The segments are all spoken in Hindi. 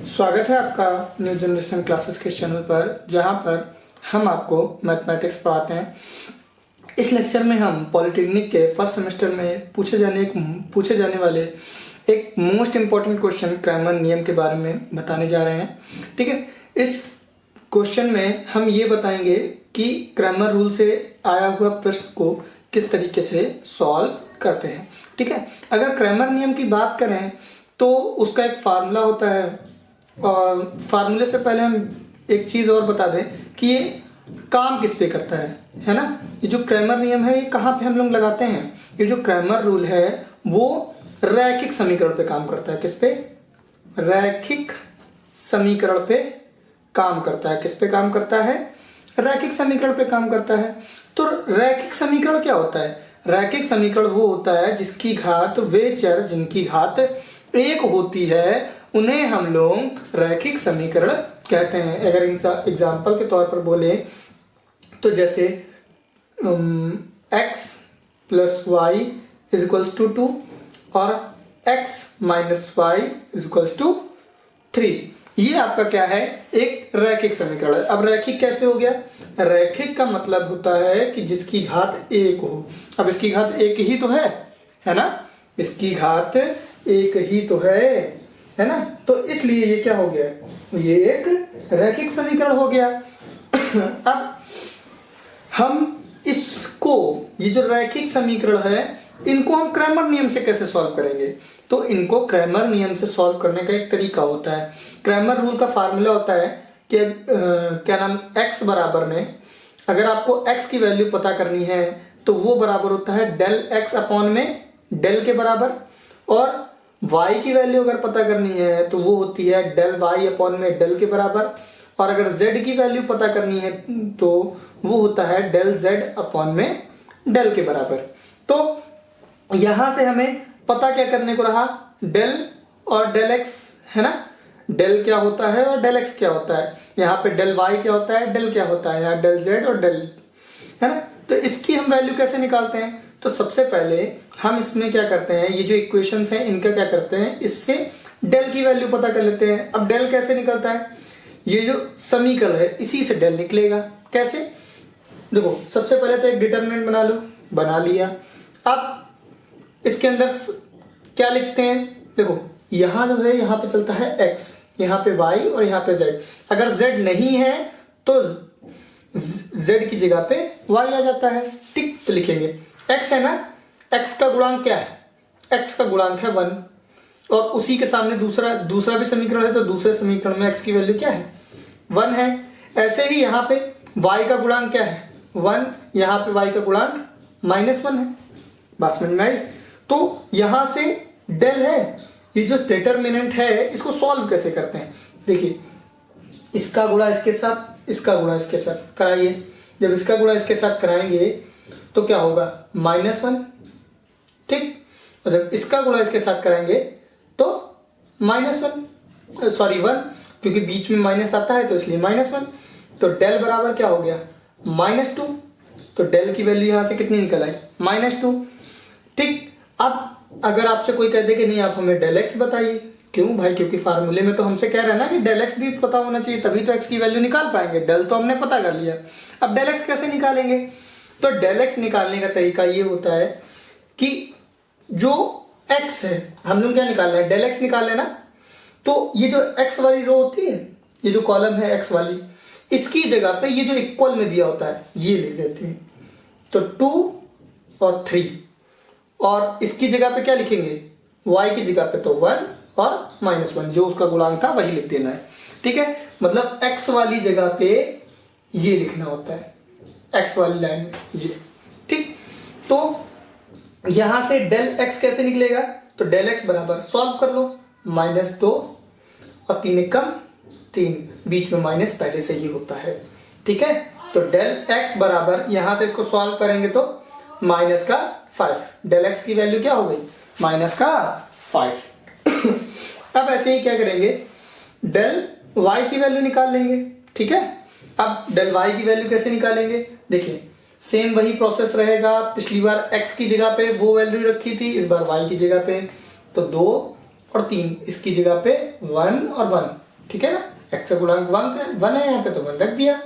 स्वागत है आपका न्यू जनरेशन क्लासेस के चैनल पर, जहां पर हम आपको मैथमेटिक्स पढ़ाते हैं। इस लेक्चर में हम पॉलिटेक्निक के फर्स्ट सेमेस्टर में पूछे जाने वाले एक मोस्ट इम्पॉर्टेंट क्वेश्चन क्रैमर नियम के बारे में बताने जा रहे हैं। ठीक है, इस क्वेश्चन में हम ये बताएंगे कि क्रैमर रूल से आया हुआ प्रश्न को किस तरीके से सॉल्व करते हैं। ठीक है, अगर क्रैमर नियम की बात करें तो उसका एक फार्मूला होता है, और फार्मूले से पहले हम एक चीज और बता दें कि ये काम किस पे करता है ना। ये जो क्रैमर नियम है ये कहाँ पे हम लोग लगाते हैं? ये जो क्रैमर रूल है वो रैखिक समीकरण पे काम करता है। किस पे? रैखिक समीकरण पे काम करता है। किस पे काम करता है? रैखिक समीकरण पे काम करता है। तो रैखिक समीकरण क्या होता है? रैखिक समीकरण वो होता है जिसकी घात, वे चर जिनकी घात एक होती है उन्हें हम लोग रैखिक समीकरण कहते हैं। अगर एग्जाम्पल के तौर पर बोले तो जैसे x plus Y is equals to 2 और x minus Y is equals to 3, ये आपका क्या है? एक रैखिक समीकरण है। अब रैखिक कैसे हो गया? रैखिक का मतलब होता है कि जिसकी घात एक हो। अब इसकी घात एक ही तो है ना? इसकी घात एक ही तो है ना? तो इसलिए ये क्या हो गया? ये एक रैखिक समीकरण हो गया। अब हम इसको, ये जो रैखिक समीकरण है, इनको हम क्रैमर नियम से कैसे सॉल्व करेंगे? तो इनको क्रैमर नियम से सॉल्व करने का एक तरीका होता है। क्रैमर रूल का फार्मूला होता है कि क्या नाम, x बराबर में अगर आपको x की वैल्यू पता करनी है तो वो बराबर होता है डेल x अपॉन में डेल के बराबर, और y की वैल्यू अगर पता करनी है तो वो होती है डेल y अपॉन में डेल के बराबर, और अगर z की वैल्यू पता करनी है तो वो होता है डेल z अपॉन में डेल के बराबर। तो यहां से हमें पता क्या करने को रहा? डेल और डेल x, है ना? डेल क्या होता है और डेल x क्या होता है। यहाँ पे डेल y क्या होता है, डेल क्या होता है, यहाँ डेल z और डेल, है ना? तो इसकी हम वैल्यू कैसे निकालते हैं? तो सबसे पहले हम इसमें क्या करते हैं, ये जो इक्वेशंस हैं इनका क्या करते हैं, इससे डेल की वैल्यू पता कर लेते हैं। अब डेल कैसे निकलता है? ये जो समीकरण है इसी से डेल निकलेगा। कैसे? देखो, सबसे पहले तो एक डिटरमिनेंट बना लो, बना लिया। अब इसके अंदर क्या लिखते हैं? देखो, यहां जो है यहाँ पे चलता है x, यहाँ पे y और यहाँ पे z। अगर z नहीं है तो z की जगह पे y आ जाता है। ठीक, तो लिखेंगे x है ना, x का गुणांक क्या है? x का गुणांक है 1, और उसी के सामने दूसरा भी समीकरण है, तो दूसरे समीकरण में x की वैल्यू क्या है? 1 है। ऐसे ही यहाँ पे y का गुणांक क्या है? 1, यहाँ पे y का गुणांक -1 है। बात समझ में आई? तो यहां से डेल है, ये जो डिटरमिनेंट है इसको सॉल्व कैसे करते हैं? देखिए, इसका गुणा इसके साथ, इसका गुणा इसके साथ कराइए। जब इसका गुणा इसके साथ कराएंगे तो क्या होगा? -1। ठीक, और जब इसका गुणा इसके साथ कराएंगे तो -1, सॉरी 1, क्योंकि बीच में माइनस आता है तो इसलिए -1। तो डेल बराबर क्या हो गया? -2। तो डेल की वैल्यू यहां से कितनी निकल आई? -2। ठीक, अब अगर आपसे कोई कह दे कि नहीं आप हमें डेल एक्स बताइए, क्यों भाई? क्योंकि फार्मूले में तो हमसे कह रहे हैं ना कि डेल एक्स भी पता होना चाहिए, तभी तो एक्स की वैल्यू निकाल पाएंगे। डेल तो हमने पता कर लिया, अब डेल एक्स कैसे निकालेंगे? तो डेल एक्स निकालने का तरीका ये होता है कि जो एक्स है, हम लोग क्या निकाल रहे हैं? डेल एक्स निकाल लेना। तो ये जो एक्स वाली रो होती है, ये जो कॉलम है एक्स वाली, इसकी जगह पे ये जो इक्वल में दिया होता है ये लिख देते हैं। तो 2 और 3, और इसकी जगह पे क्या लिखेंगे? y की जगह पे तो 1 और -1, जो उसका गुणांक था वही लिख देना है। ठीक है, मतलब x वाली जगह पे ये लिखना होता है, x वाली लाइन में ये। ठीक, तो यहां से डेल x कैसे निकलेगा? तो डेल x बराबर सॉल्व कर लो, -2 और 3 कम 3, बीच में माइनस पहले से ही होता है। ठीक है, तो डेल x बराबर यहां से इसको सॉल्व करेंगे तो -5। डेल x की वैल्यू क्या हो गई? -5। अब ऐसे ही क्या करेंगे? डेल y की वैल्यू निकाल लेंगे। ठीक है, अब डेल y की वैल्यू कैसे निकालेंगे? देखिए, सेम वही प्रोसेस रहेगा। पिछली बार x की जगह पे वो वैल्यू रखी थी, इस बार y की जगह पे, तो 2 और 3, इसकी जगह पे 1 और 1, ठीक है ना, x का गुणांक 1 है यहाँ पे तो 1 रख दिया।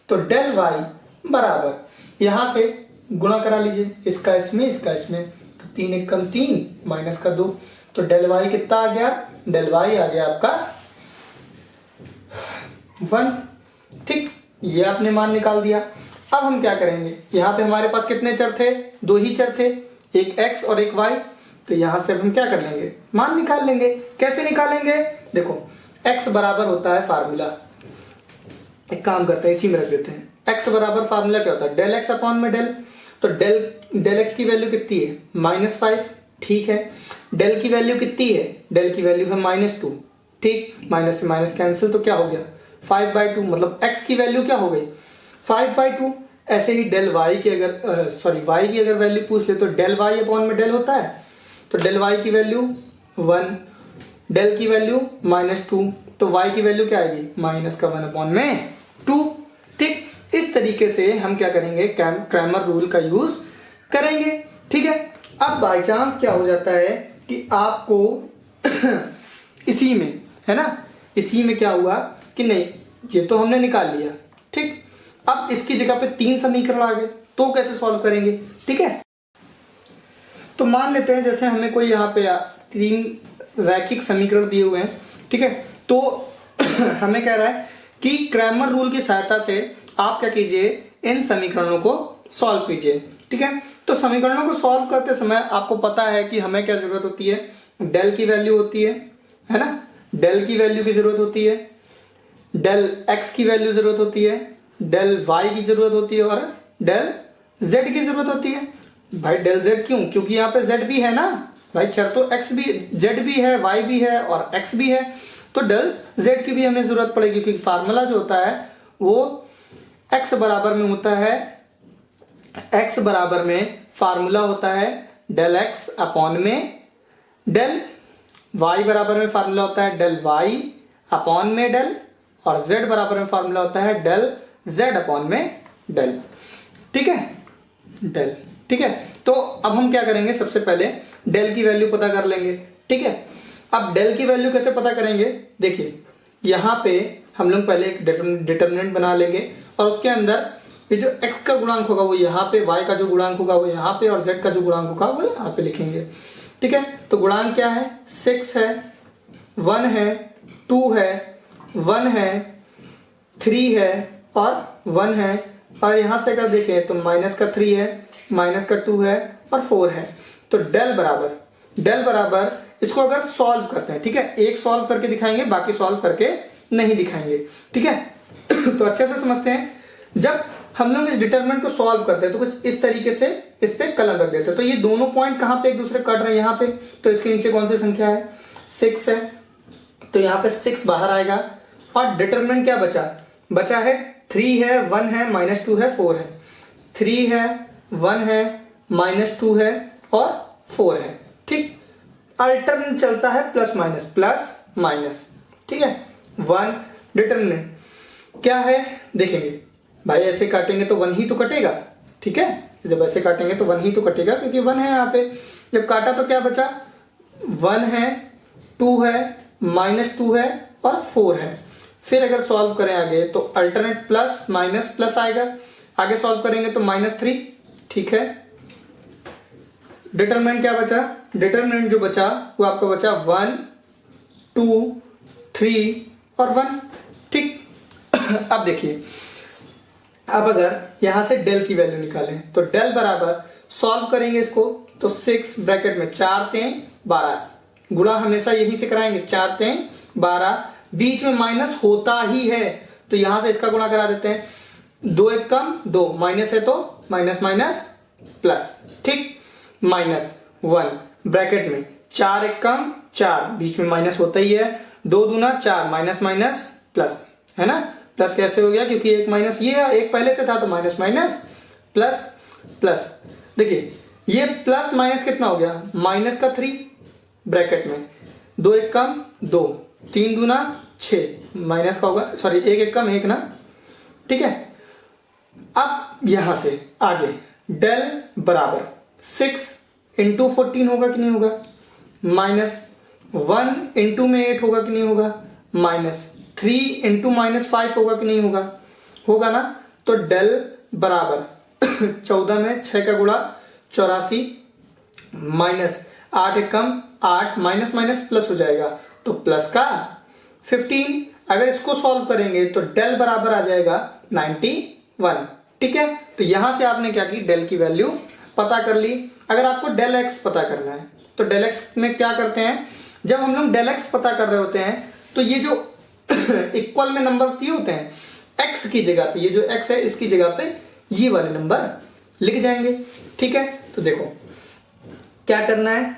तो डेल वाई बराबर यहाँ से गुणा करा लीजिए, इसका इसमें इसका इसमें, तो 3 एक कम 3 माइनस का 2, तो डेल वाई कितना आ गया, डेल वाई आ गया आपका 1। ठीक, ये आपने मान निकाल दिया। अब हम क्या करेंगे, यहाँ पे हमारे पास कितने चर थे, 2 ही चर थे, एक x और एक y। तो यहां से अब हम क्या कर लेंगे, मान निकाल लेंगे। कैसे निकालेंगे, देखो x बराबर होता है फार्मूला, एक काम करते हैं इसी में रख देते हैं। x बराबर फार्मूला क्या होता है, डेल x अपॉन में डेल। तो डेल x की वैल्यू कितनी है, -5, ठीक है। डेल की वैल्यू कितनी है, डेल की वैल्यू है -2, ठीक, माइनस से माइनस कैंसिल, तो क्या हो गया 5/2, मतलब x की वैल्यू क्या हो गई 5/2। ऐसे ही डेल y की अगर y की अगर वैल्यू पूछ ले तो डेल y अपॉन में डेल होता है, तो डेल y की वैल्यू 1, डेल की वैल्यू -2, तो y की वैल्यू क्या आएगी -1/2। ठीक, इस तरीके से हम क्या करेंगे, क्रैमर रूल का यूज करेंगे। ठीक है, अब बाय चांस क्या हो जाता है कि आपको इसी में है ना, इसी में क्या हुआ कि नहीं, ये तो हमने निकाल लिया, ठीक, अब इसकी जगह पे 3 समीकरण आ गए, तो कैसे सॉल्व करेंगे। ठीक है, तो मान लेते हैं जैसे हमें कोई यहाँ पे 3 रैखिक समीकरण दिए हुए हैं, ठीक है, तो हमें कह रहा है कि क्रैमर रूल की सहायता से आप क्या कीजिए, इन समीकरणों को सॉल्व कीजिए। ठीक है, तो समीकरणों को सॉल्व करते समय आपको पता है कि हमें क्या जरूरत होती है, डेल की वैल्यू होती है ना, डेल की वैल्यू की जरूरत होती है, डेल एक्स की वैल्यू जरूरत होती है, डेल वाई की जरूरत होती है और डेल जेड की जरूरत होती है। भाई डेल जेड क्यों, क्योंकि यहाँ पे जेड भी है ना भाई, चर तो एक्स भी, जेड भी है, वाई भी है और एक्स भी है, तो डेल जेड की भी हमें जरूरत पड़ेगी, क्योंकि फार्मूला जो होता है वो एक्स बराबर में होता है, एक्स बराबर में फार्मूला होता है डेल एक्स अपॉन में डेल वाई, बराबर में फार्मूला होता है डेल वाई अपॉन में डेल, और z बराबर में फार्मूला होता है डेल z अपॉन में डेल। ठीक है, डेल, ठीक है। तो अब हम क्या करेंगे, सबसे पहले डेल की वैल्यू पता कर लेंगे। ठीक है, अब डेल की वैल्यू कैसे पता करेंगे, देखिए यहां पे हम लोग पहले एक डिटरमिनेंट बना लेंगे और उसके अंदर ये जो x का गुणांक होगा वो यहाँ पे, y का जो गुणांक होगा वो यहाँ पे, और z का जो गुणांक होगा वो यहाँ पे लिखेंगे। ठीक है, तो गुणांक क्या है, 6 है, 1 है, 2 है, 1 है, 3 है और 1 है, और यहां से अगर देखें तो माइनस का 3 है, माइनस का 2 है और 4 है। तो डेल बराबर इसको अगर सॉल्व करते हैं, ठीक है, एक सॉल्व करके दिखाएंगे, बाकी सॉल्व करके नहीं दिखाएंगे। ठीक है, तो अच्छे से समझते हैं, जब हम लोग इस डिटरमिनेंट को सॉल्व करते हैं तो कुछ इस तरीके से इस पे कलम रख देते हैं। तो ये दोनों पॉइंट कहां पे एक दूसरे कट रहे हैं, यहाँ पे, तो इसके नीचे कौन सी संख्या है, 6 है, तो यहाँ पे 6 बाहर आएगा, और डिटरमिनेंट क्या बचा है 3 है, 1 है, -2 है, 4 है, 3 है, 1 है, -2 है और 4 है। ठीक, अल्टरनेट चलता है प्लस माइनस। ठीक है, 1 डिटरमिनेंट क्या है, देखेंगे भाई ऐसे काटेंगे तो 1 ही तो कटेगा। ठीक है, जब ऐसे काटेंगे तो 1 ही तो कटेगा, क्योंकि 1 है यहाँ पे। जब काटा तो क्या बचा, 1 है, 2 है, -2 है और 4 है। फिर अगर सॉल्व करें आगे तो अल्टरनेट प्लस माइनस प्लस आएगा, आगे सॉल्व करेंगे तो -3। ठीक है, डिटरमिनेंट क्या बचा, डिटरमिनेंट जो बचा वो आपका बचा 1, 2, 3 और 1। ठीक, अब देखिए, अब अगर यहां से डेल की वैल्यू निकालें तो डेल बराबर सॉल्व करेंगे इसको तो 6 ब्रैकेट में 4 3 12, गुणा हमेशा यहीं से कराएंगे, 4 3 12, बीच में माइनस होता ही है तो यहां से इसका गुणा करा देते हैं, 2 1 कम 2, माइनस है तो माइनस प्लस। ठीक, -1 ब्रैकेट में 4 1 कम 4, बीच में माइनस होता ही है, 2 दूना 4, माइनस प्लस, है ना, प्लस कैसे हो गया, क्योंकि एक माइनस ये है, एक पहले से था तो माइनस प्लस। देखिए ये प्लस माइनस कितना हो गया, -3 ब्रैकेट में, 2 1 कम 2, 3 दूना 6, माइनस का होगा, सॉरी 1 1 कम 1 ना। ठीक है, अब यहां से आगे डेल बराबर 6 इंटू 14 होगा कि नहीं होगा, -1 इंटू में 8 होगा कि नहीं होगा, 3 इंटू -5 होगा कि नहीं होगा, होगा ना। तो डेल बराबर 14 में 6 का गुणा 84 माइनस 8 एक कम 8 माइनस माइनस प्लस हो जाएगा तो प्लस का 15। अगर इसको सॉल्व करेंगे तो डेल बराबर आ जाएगा 91। ठीक है, तो यहां से आपने क्या की, डेल की वैल्यू पता कर ली। अगर आपको डेल एक्स पता करना है तो डेल एक्स में क्या करते हैं, जब हम लोग डेल एक्स पता कर रहे होते हैं तो ये जो इक्वल में नंबर्स दिए होते हैं, एक्स की जगह पे, ये जो एक्स है इसकी जगह पे ये वाले नंबर लिख जाएंगे। ठीक है, तो देखो क्या करना है,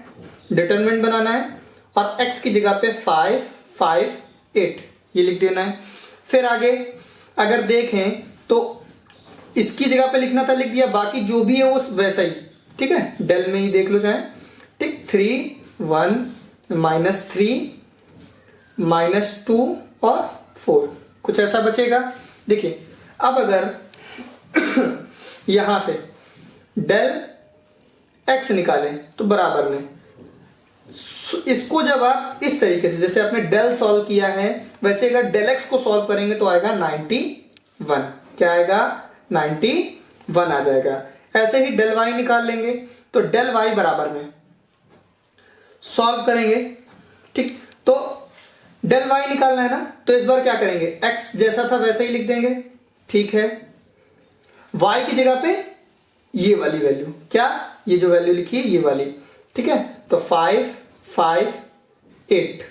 डिटरमिनेंट बनाना है और x की जगह पे 5 5 8 ये लिख देना है। फिर आगे अगर देखें तो इसकी जगह पे लिखना था, लिख दिया, बाकी जो भी है वो वैसा ही। ठीक है, डेल में ही देख लो चाहे। ठीक, 3 1 -3 -2 और 4 कुछ ऐसा बचेगा। देखिए अब अगर यहां से डेल एक्स निकालें तो बराबर में इसको जब आप इस तरीके से, जैसे आपने डेल सॉल्व किया है वैसे अगर डेल एक्स को सॉल्व करेंगे तो आएगा 91। क्या आएगा, 91 आ जाएगा। ऐसे ही डेल वाई निकाल लेंगे तो डेल वाई बराबर में सॉल्व करेंगे। ठीक, तो डेल वाई निकालना है ना, तो इस बार क्या करेंगे, एक्स जैसा था वैसे ही लिख देंगे। ठीक है, वाई की जगह पे ये वाली वैल्यू, क्या, ये जो वैल्यू लिखी है ये वाली। ठीक है, तो 5 5 8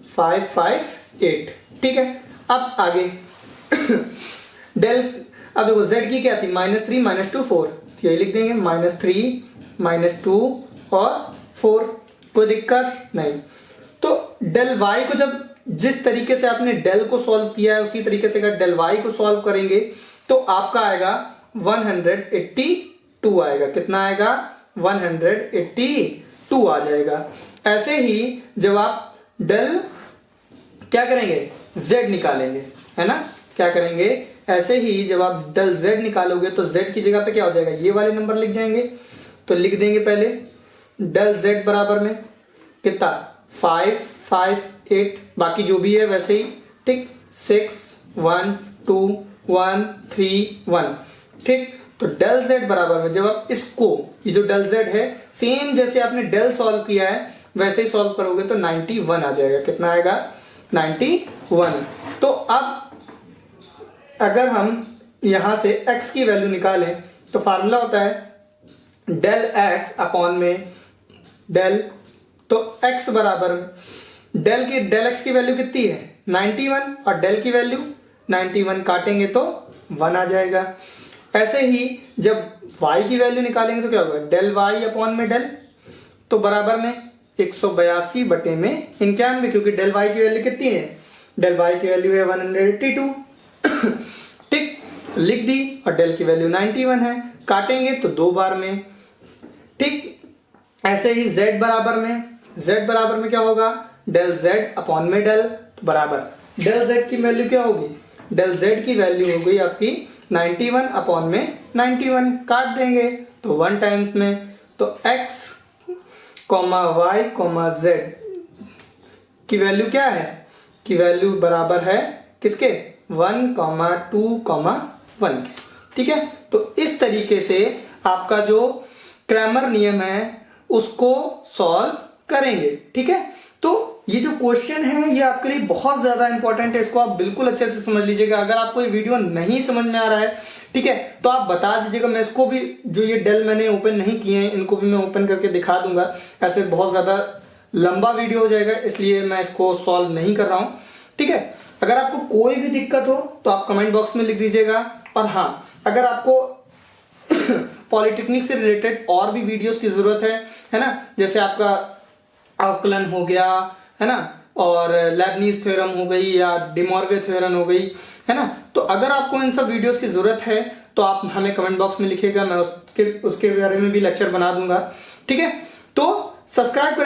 5 5 8। ठीक है, अब आगे डेल, अब देखो z की क्या थी, -3 -2 4, तो यही लिख देंगे -3 -2 और 4, कोई दिक्कत नहीं। तो डेल y को जब जिस तरीके से आपने डेल को सॉल्व किया है उसी तरीके से अगर डेल y को सॉल्व करेंगे तो आपका आएगा 182 आएगा। कितना आएगा, 182 आ जाएगा। ऐसे ही जब आप डेल क्या करेंगे, z निकालेंगे, है ना, क्या करेंगे, ऐसे ही जब आप डेल z निकालोगे तो z की जगह पे क्या हो जाएगा, ये वाले नंबर लिख जाएंगे। तो लिख देंगे पहले डेल z बराबर में कितना, 5 5 8, बाकी जो भी है वैसे ही। ठीक, 6 1 2 1 3 1। ठीक, तो डेल z बराबर में जब आप इसको, ये जो डेल z है सेम जैसे आपने डेल सॉल्व किया है वैसे ही सॉल्व करोगे तो 91 आ जाएगा। कितना आएगा, 91। तो अब अगर हम यहां से x की वैल्यू निकालें तो फार्मूला होता है डेल x अपॉन में डेल, तो x बराबर डेल x की वैल्यू कितनी है, 91, और डेल की वैल्यू 91, काटेंगे तो 1 आ जाएगा। ऐसे ही जब y की वैल्यू निकालेंगे तो क्या होगा, डेल y अपॉन में डेल, तो बराबर में 182 बटे में 91, क्योंकि डेल y की वैल्यू कितनी है, डेल y की वैल्यू है 182। ठीक, लिख दी, और डेल की वैल्यू 91 है, काटेंगे तो 2 बार में। ठीक, ऐसे ही z बराबर में क्या होगा, डेल z अपॉन में डेल, तो बराबर डेल z की वैल्यू क्या होगी, डेल z की वैल्यू हो गई आपकी 91 अपॉन में 91, काट देंगे तो 1 टाइम्स में, तो x y z की वैल्यू क्या है, की वैल्यू बराबर है किसके, 1 2 1 के। ठीक है, तो इस तरीके से आपका जो क्रैमर नियम है उसको सॉल्व करेंगे। ठीक है, तो ये जो क्वेश्चन है ये आपके लिए बहुत ज्यादा इंपॉर्टेंट है, इसको आप बिल्कुल अच्छे से समझ लीजिएगा। अगर आपको ये वीडियो नहीं समझ में आ रहा है, ठीक है, तो आप बता दीजिएगा, मैं इसको भी, जो ये डेल मैंने ओपन नहीं किए हैं इनको भी मैं ओपन करके दिखा दूंगा। ऐसे बहुत ज्यादा लंबा वीडियो हो जाएगा इसलिए मैं इसको सॉल्व नहीं कर रहा हूं। ठीक है, अगर आपको कोई भी दिक्कत हो तो आप कमेंट बॉक्स में लिख दीजिएगा। और हाँ, अगर आपको पॉलिटेक्निक से रिलेटेड और भी वीडियोस की जरूरत है ना, जैसे आपका अवकलन हो गया, है ना, और लेबनीज थ्योरम हो गई या डिमॉर्गे थ्योरम हो गई, है ना, तो अगर आपको इन सब वीडियोस की जरूरत है तो आप हमें कमेंट बॉक्स में लिखिएगा, मैं उसके बारे में भी लेक्चर बना दूंगा। ठीक है, तो सब्सक्राइब करें।